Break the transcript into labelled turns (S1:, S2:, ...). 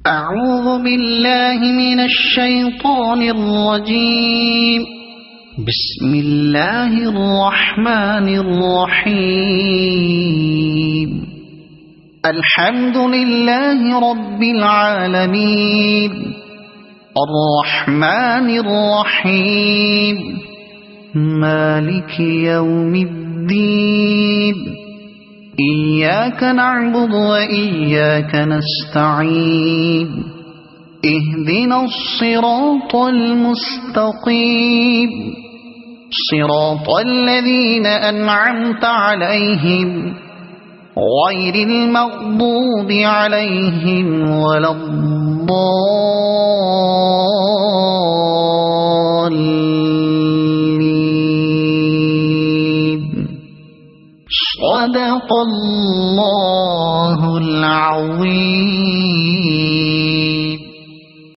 S1: أعوذ بالله من الشيطان الرجيم. بسم الله الرحمن الرحيم. الحمد لله رب العالمين الرحمن الرحيم مالك يوم الدين إياك نعبد وإياك نستعين اهدنا الصراط المستقيم صراط الذين أنعمت عليهم غير المغضوب عليهم ولا الضالين. صدق الله العظيم.